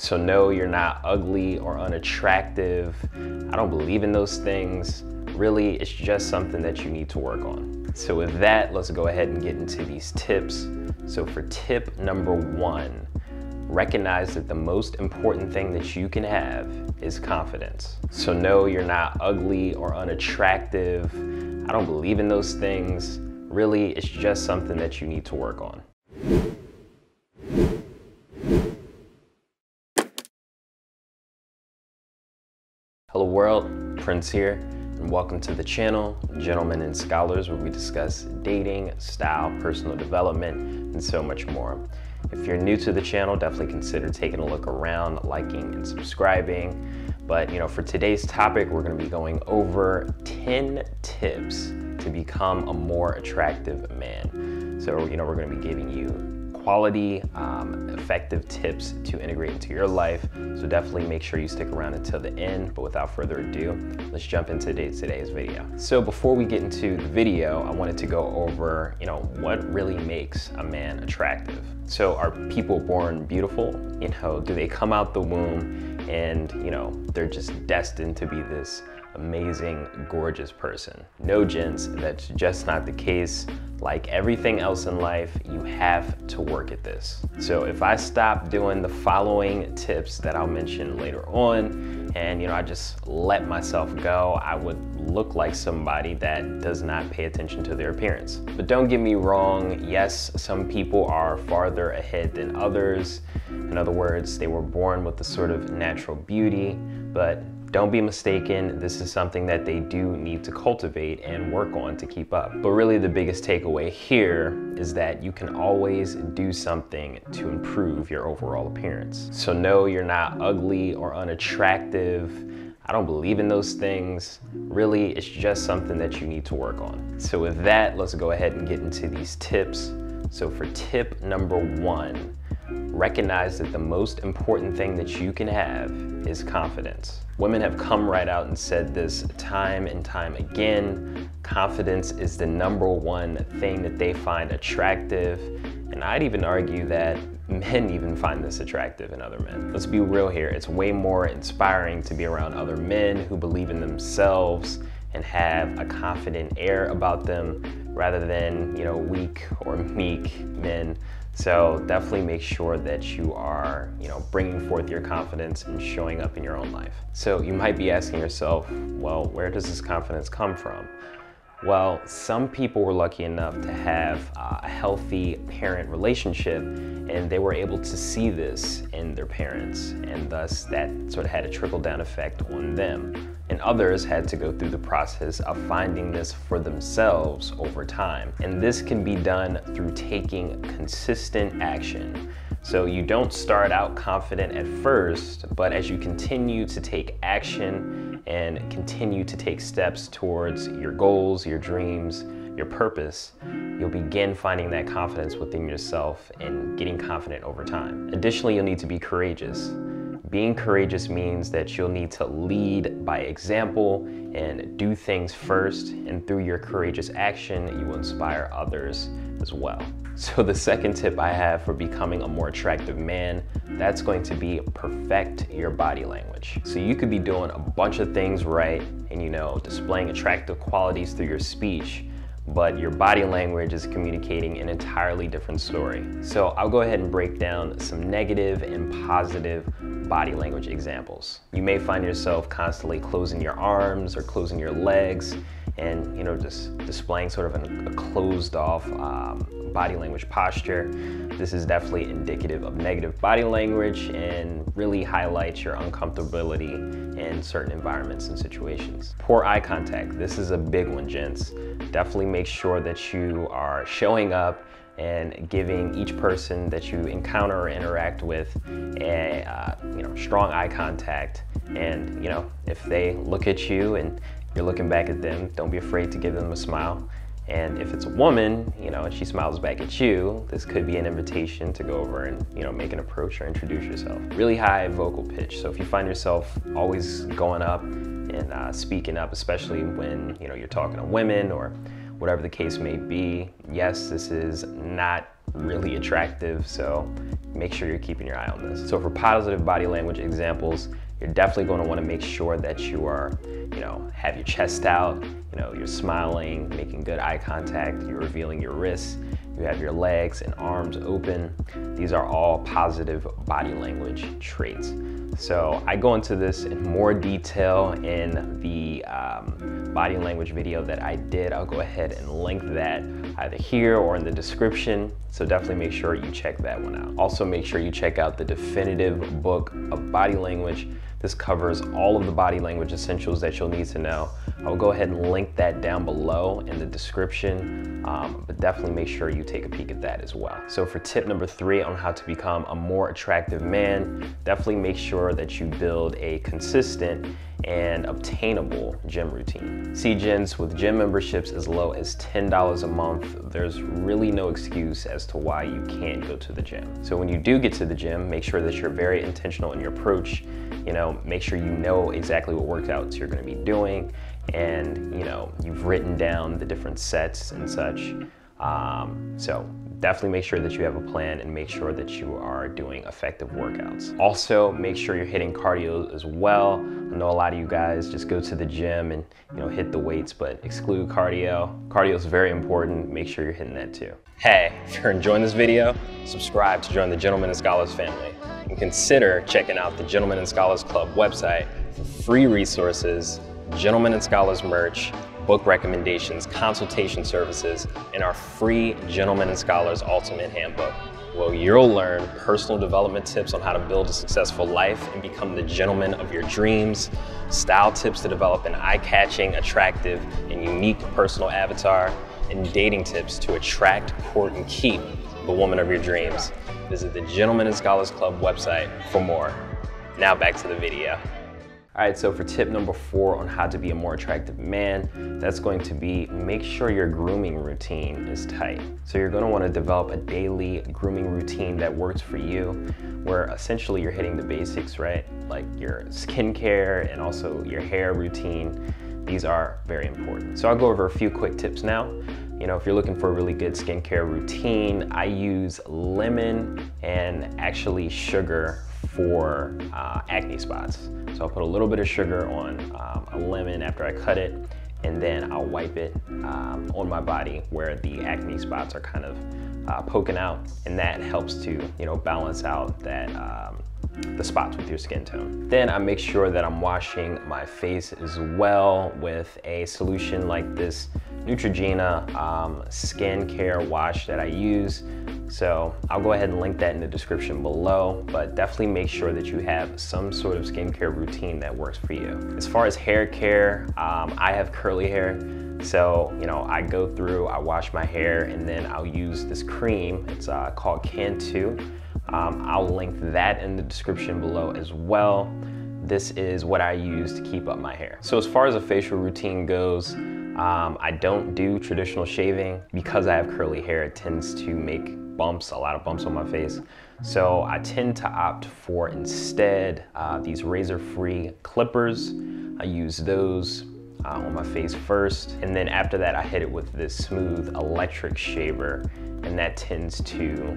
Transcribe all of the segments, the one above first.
So no, you're not ugly or unattractive. I don't believe in those things. Really, it's just something that you need to work on. So with that, let's go ahead and get into these tips. So for tip number 1, recognize that the most important thing that you can have is confidence. So no, you're not ugly or unattractive. I don't believe in those things. Really, it's just something that you need to work on. Hello world, Prince here, and welcome to the channel, Gentlemen and Scholars, where we discuss dating, style, personal development, and so much more. If you're new to the channel, definitely consider taking a look around, liking and subscribing. But for today's topic, we're going to be going over 10 tips to become a more attractive man. So we're going to be giving you quality, effective tips to integrate into your life. So definitely make sure you stick around until the end. But without further ado, let's jump into today's video. So before we get into the video, I wanted to go over, what really makes a man attractive. So are people born beautiful? Do they come out the womb and, they're just destined to be this amazing, gorgeous person? No, gents, that's just not the case. Like everything else in life, you have to work at this. So if I stop doing the following tips that I'll mention later on, and I just let myself go, I would look like somebody that does not pay attention to their appearance. But don't get me wrong, yes, some people are farther ahead than others. In other words, they were born with a sort of natural beauty, but don't be mistaken, this is something that they do need to cultivate and work on to keep up. But really the biggest takeaway here is that you can always do something to improve your overall appearance. So no, you're not ugly or unattractive. I don't believe in those things. Really, it's just something that you need to work on. So with that, let's go ahead and get into these tips. So for tip number 1, recognize that the most important thing that you can have is confidence. Women have come right out and said this time and time again. Confidence is the #1 thing that they find attractive. And I'd even argue that men even find this attractive in other men. Let's be real here. It's way more inspiring to be around other men who believe in themselves and have a confident air about them rather than, weak or meek men. So definitely make sure that you are, bringing forth your confidence and showing up in your own life. So you might be asking yourself, well, where does this confidence come from? Well, some people were lucky enough to have a healthy parent relationship, and they were able to see this in their parents, and thus that sort of had a trickle-down effect on them. And others had to go through the process of finding this for themselves over time. And this can be done through taking consistent action. So you don't start out confident at first, but as you continue to take action and continue to take steps towards your goals, your dreams, your purpose, you'll begin finding that confidence within yourself and getting confident over time. Additionally, you'll need to be courageous. Being courageous means that you'll need to lead by example and do things first, and through your courageous action, you will inspire others as well. So the second tip I have for becoming a more attractive man, that's going to be perfect your body language. So you could be doing a bunch of things right and displaying attractive qualities through your speech, but your body language is communicating an entirely different story. So I'll go ahead and break down some negative and positive body language examples. You may find yourself constantly closing your arms or closing your legs and just displaying sort of a closed off body language posture. This is definitely indicative of negative body language and really highlights your uncomfortability in certain environments and situations. Poor eye contact. This is a big one, gents. Definitely make sure that you are showing up and giving each person that you encounter or interact with a strong eye contact. And if they look at you and you're looking back at them, don't be afraid to give them a smile. And if it's a woman, and she smiles back at you, this could be an invitation to go over and, make an approach or introduce yourself. Really high vocal pitch. So if you find yourself always going up and speaking up, especially when, you're talking to women or whatever the case may be, yes, this is not really attractive, so make sure you're keeping your eye on this. So for positive body language examples, you're definitely going to want to make sure that you are, have your chest out, you're smiling, making good eye contact, you're revealing your wrists, you have your legs and arms open. These are all positive body language traits. So I go into this in more detail in the body language video that I did. I'll go ahead and link that either here or in the description. So definitely make sure you check that one out. Also make sure you check out the definitive book of body language. This covers all of the body language essentials that you'll need to know. I'll go ahead and link that down below in the description, but definitely make sure you take a peek at that as well. So for tip number 3 on how to become a more attractive man, definitely make sure that you build a consistent and obtainable gym routine. See, gents, with gym memberships as low as $10 a month, there's really no excuse as to why you can't go to the gym. So when you do get to the gym, make sure that you're very intentional in your approach. Make sure you know exactly what workouts you're going to be doing, and you've written down the different sets and such. So definitely make sure that you have a plan and make sure that you are doing effective workouts. Also, make sure you're hitting cardio as well. I know a lot of you guys just go to the gym and hit the weights, but exclude cardio. Cardio is very important. Make sure you're hitting that too. Hey, if you're enjoying this video, subscribe to join the Gentlemen and Scholars family. And consider checking out the Gentlemen and Scholars Club website for free resources, Gentlemen and Scholars merch, book recommendations, consultation services, and our free Gentlemen and Scholars Ultimate Handbook. Well, you'll learn personal development tips on how to build a successful life and become the gentleman of your dreams, style tips to develop an eye-catching, attractive, and unique personal avatar, and dating tips to attract, court, and keep the woman of your dreams. Visit the Gentlemen and Scholars Club website for more. Now back to the video. All right, so for tip number 4 on how to be a more attractive man, that's going to be make sure your grooming routine is tight. So you're going to want to develop a daily grooming routine that works for you, where essentially you're hitting the basics, right? Like your skincare and also your hair routine. These are very important. So I'll go over a few quick tips now. If you're looking for a really good skincare routine, I use lemon and actually sugar for acne spots. So I'll put a little bit of sugar on a lemon after I cut it, and then I'll wipe it on my body where the acne spots are kind of poking out, and that helps to balance out that the spots with your skin tone. Then I make sure that I'm washing my face as well with a solution like this Neutrogena skincare wash that I use. So I'll go ahead and link that in the description below, but definitely make sure that you have some sort of skincare routine that works for you. As far as hair care, I have curly hair. So, I go through, I wash my hair, and then I'll use this cream. It's called Cantu. I'll link that in the description below as well. This is what I use to keep up my hair. So as far as a facial routine goes, I don't do traditional shaving. Because I have curly hair, it tends to make a lot of bumps on my face. So I tend to opt for instead these razor-free clippers. I use those on my face first, and then after that I hit it with this smooth electric shaver, and that tends to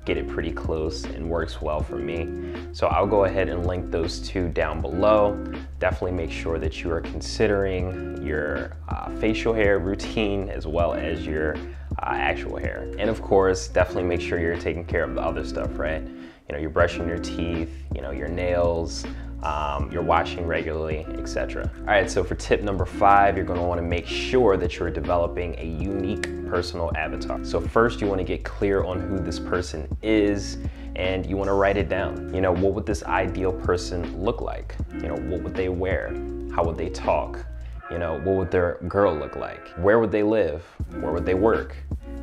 get it pretty close and works well for me. So I'll go ahead and link those two down below. Definitely make sure that you are considering your facial hair routine as well as your actual hair. And of course, definitely make sure you're taking care of the other stuff, right? You're brushing your teeth, your nails, you're washing regularly, etc. All right, so for tip number 5, you're going to want to make sure that you're developing a unique personal avatar. So first, you want to get clear on who this person is, and you want to write it down. What would this ideal person look like? What would they wear? How would they talk? What would their girl look like? Where would they live? Where would they work?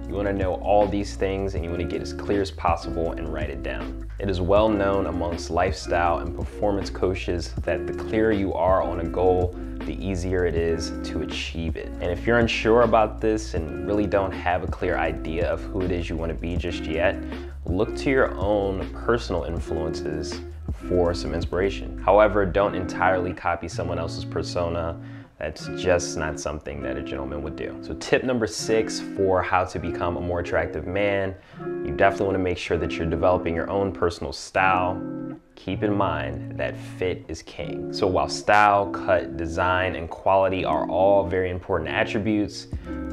You want to know all these things, and you want to get as clear as possible and write it down. It is well known amongst lifestyle and performance coaches that the clearer you are on a goal, the easier it is to achieve it. And if you're unsure about this and really don't have a clear idea of who it is you want to be just yet, look to your own personal influences for some inspiration. However, don't entirely copy someone else's persona. That's just not something that a gentleman would do. So tip number 6 for how to become a more attractive man, you definitely want to make sure that you're developing your own personal style. Keep in mind that fit is king. So while style, cut, design, and quality are all very important attributes,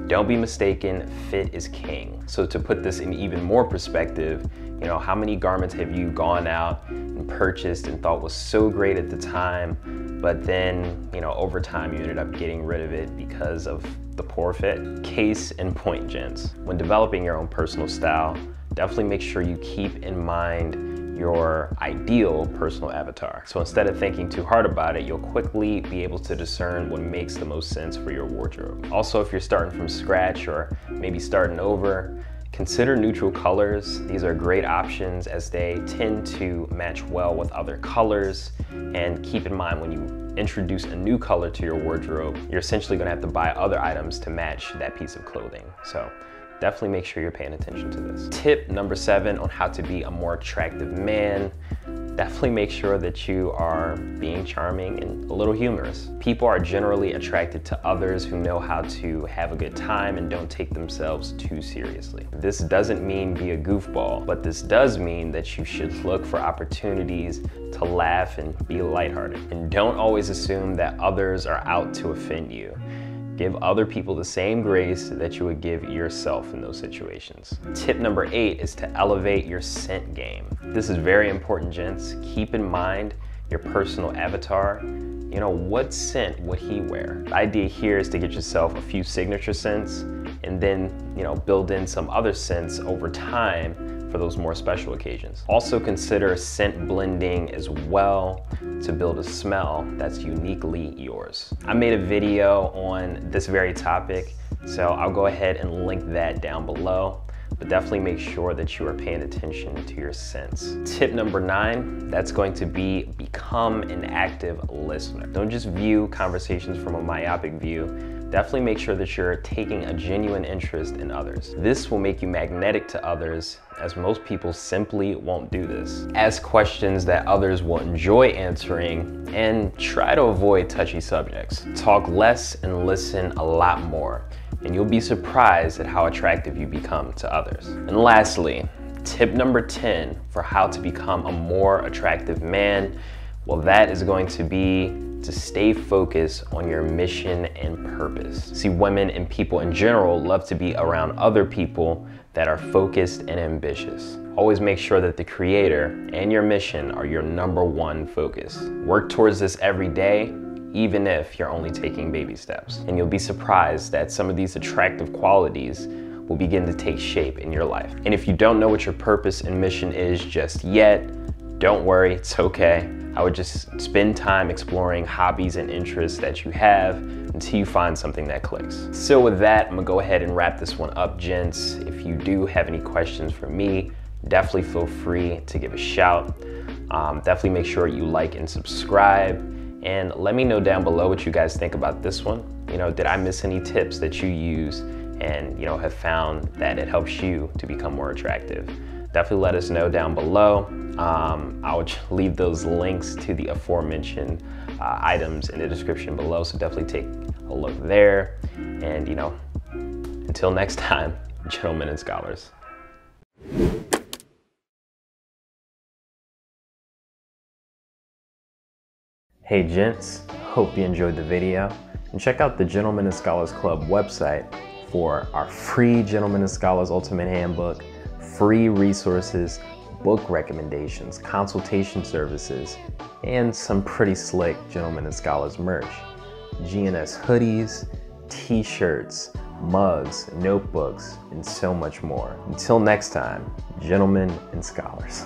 don't be mistaken, fit is king. So to put this in even more perspective, you know, how many garments have you gone out and purchased and thought was so great at the time, but then, you know, over time you ended up getting rid of it because of the poor fit? Case in point, gents. When developing your own personal style, definitely make sure you keep in mind your ideal personal avatar. So instead of thinking too hard about it, you'll quickly be able to discern what makes the most sense for your wardrobe. Also, if you're starting from scratch or maybe starting over, consider neutral colors. These are great options as they tend to match well with other colors. And keep in mind, when you introduce a new color to your wardrobe, you're essentially gonna have to buy other items to match that piece of clothing. So definitely make sure you're paying attention to this. Tip number 7 on how to be a more attractive man. Definitely make sure that you are being charming and a little humorous. People are generally attracted to others who know how to have a good time and don't take themselves too seriously. This doesn't mean be a goofball, but this does mean that you should look for opportunities to laugh and be lighthearted. And don't always assume that others are out to offend you. Give other people the same grace that you would give yourself in those situations. Tip number 8 is to elevate your scent game. This is very important, gents. Keep in mind your personal avatar. You know, what scent would he wear? The idea here is to get yourself a few signature scents and then, you know, build in some other scents over time for those more special occasions. Also consider scent blending as well to build a smell that's uniquely yours. I made a video on this very topic, so I'll go ahead and link that down below, but definitely make sure that you are paying attention to your scents. Tip number 9, that's going to be become an active listener. Don't just view conversations from a myopic view. Definitely make sure that you're taking a genuine interest in others. This will make you magnetic to others, as most people simply won't do this. Ask questions that others will enjoy answering and try to avoid touchy subjects. Talk less and listen a lot more, and you'll be surprised at how attractive you become to others. And lastly, tip number 10 for how to become a more attractive man, well, that is going to be to stay focused on your mission and purpose. See, women and people in general love to be around other people that are focused and ambitious. Always make sure that the creator and your mission are your #1 focus. Work towards this every day, even if you're only taking baby steps. And you'll be surprised that some of these attractive qualities will begin to take shape in your life. And if you don't know what your purpose and mission is just yet, don't worry, it's okay. I would just spend time exploring hobbies and interests that you have until you find something that clicks. So with that, I'm gonna go ahead and wrap this one up, gents. If you do have any questions for me, definitely feel free to give a shout. Definitely make sure you like and subscribe, and let me know down below what you guys think about this one. You know, did I miss any tips that you use and, you know, have found that it helps you to become more attractive? Definitely let us know down below. I'll leave those links to the aforementioned items in the description below, so definitely take a look there. And, you know, until next time, gentlemen and scholars. Hey gents, hope you enjoyed the video, and check out the Gentlemen and Scholars Club website for our free Gentlemen and Scholars Ultimate Handbook, free resources, book recommendations, consultation services, and some pretty slick Gentlemen and Scholars merch. GNS hoodies, t-shirts, mugs, notebooks, and so much more. Until next time, gentlemen and scholars.